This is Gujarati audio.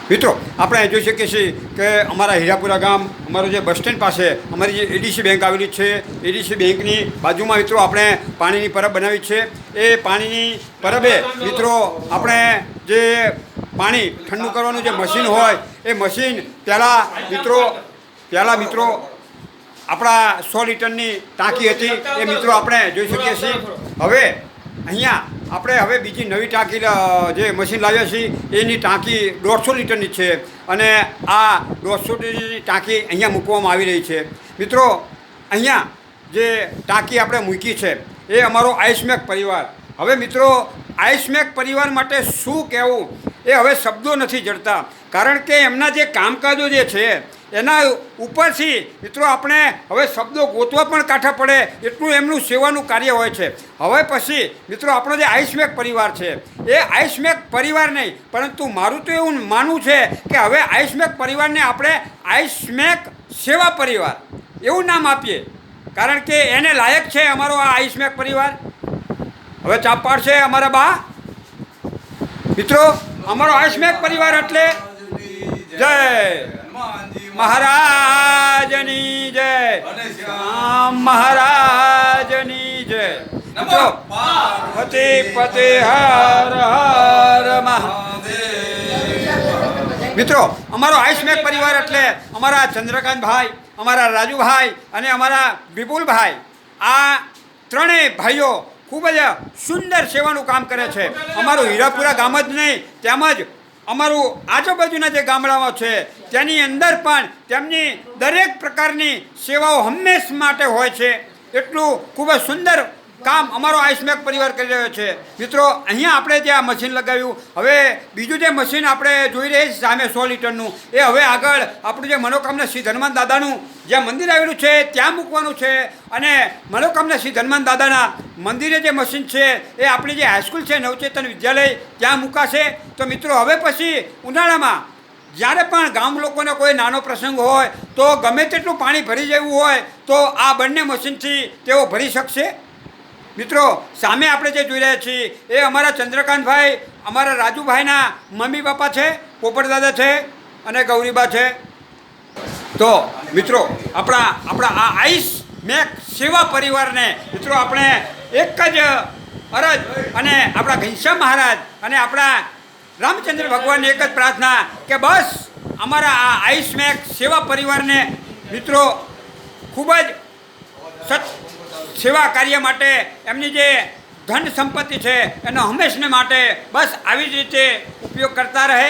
મિત્રો આપણે જોઈ શકીએ છીએ કે અમારા હીરાપુરા ગામ અમારું જે બસ સ્ટેન્ડ પાસે અમારી જે એડીસી બેંક આવેલી છે, એડીસી બેંકની બાજુમાં મિત્રો આપણે પાણીની પરબ બનાવી છે. એ પાણીની પરબે મિત્રો આપણે જે પાણી ઠંડુ કરવાનું જે મશીન હોય એ મશીન પહેલાં મિત્રો આપણા 100 લીટરની ટાંકી હતી એ મિત્રો આપણે જોઈ શકીએ છીએ. હવે અહીંયા આપણે બીજી નવી ટાંકી જે મશીન લાવ્યા છીએ એની ટાંકી 150 લીટરની છે અને આ 150 લીટરની ટાંકી અહીંયા મૂકવામાં આવી રહી છે. મિત્રો અહીંયા જે ટાંકી આપણે મૂકી છે એ અમારો આઈસમેક પરિવાર. હવે મિત્રો આઈસમેક પરિવાર માટે શું કહેવું એ હવે શબ્દો નથી જડતા, કારણ કે એમના જે કામકાજો જે છે એના ઉપરથી મિત્રો આપણે હવે શબ્દો ગોતવા પણ કાઠા પડે એટલું એમનું સેવાનું કાર્ય હોય છે. હવે પછી મિત્રો આપણો જે આઈસમેક પરિવાર છે એ આઈસમેક પરિવાર નહીં, પરંતુ મારું તો એવું માનવું છે કે હવે આઈસમેક પરિવારને આપણે આઈસમેક સેવા પરિવાર એવું નામ આપીએ, કારણ કે એને લાયક છે અમારો આ આઈસમેક પરિવાર. હવે ચાપ પાડશે અમારા બા. મિત્રો અમારો આઈસમેક પરિવાર એટલે જય મહારાજની જય, શ્યામ મહારાજની જય. મિત્રો પતિ પતિ હર હર મહાદેવ. મિત્રો અમારો આઈસમેક પરિવાર એટલે અમારા ચંદ્રકાંતભાઈ, અમારા રાજુભાઈ અને અમારા વિપુલભાઈ, આ ત્રણેય ભાઈઓ ખૂબ જ સુંદર સેવાનું કામ કરે છે. અમારું હીરાપુરા ગામ જ નહીં તેમજ અમારું આજુબાજુના જે ગામડાઓ છે તેની અંદર પણ તેમની દરેક પ્રકારની સેવાઓ હંમેશ માટે હોય છે. એટલું ખૂબ જ સુંદર કામ અમારો આઈસમેક પરિવાર કરી રહ્યો છે. મિત્રો અહીંયા આપણે જે આ મશીન લગાવ્યું, હવે બીજું જે મશીન આપણે જોઈ રહી છે સામે 100 લીટરનું, એ હવે આગળ આપણું જે મનોકામના શ્રી હનુમાન દાદાનું જે મંદિર આવેલું છે ત્યાં મૂકવાનું છે. અને મનોકામના શ્રી હનુમાન દાદાના મંદિરે જે મશીન છે એ આપણી જે હાઈસ્કૂલ છે નવચેતન વિદ્યાલય ત્યાં મૂકાશે. તો મિત્રો હવે પછી ઉનાળામાં જ્યારે પણ ગામ લોકોને કોઈ નાનો પ્રસંગ હોય તો ગમે તેટલું પાણી ભરી જવું હોય તો આ બંને મશીનથી તેઓ ભરી શકશે. મિત્રો સામે આપણે જે જોઈ રહ્યા છીએ એ અમારા ચંદ્રકાંતભાઈ, અમારા રાજુભાઈના મમ્મી પપ્પા છે, પોપટદાદા છે અને ગૌરીબા છે. તો મિત્રો આપણા આ આઈસમેક સેવા પરિવારને મિત્રો આપણે એક જ અરજ અને આપણા ઘનશ્યામ મહારાજ અને આપણા રામચંદ્ર ભગવાનની એક જ પ્રાર્થના કે બસ અમારા આ આઈસમેક સેવા પરિવારને મિત્રો ખૂબ જ સેવા કાર્ય માટે એમની જે ધન સંપત્તિ છે એનો હંમેશને માટે બસ આવી જ રીતે ઉપયોગ કરતા રહે.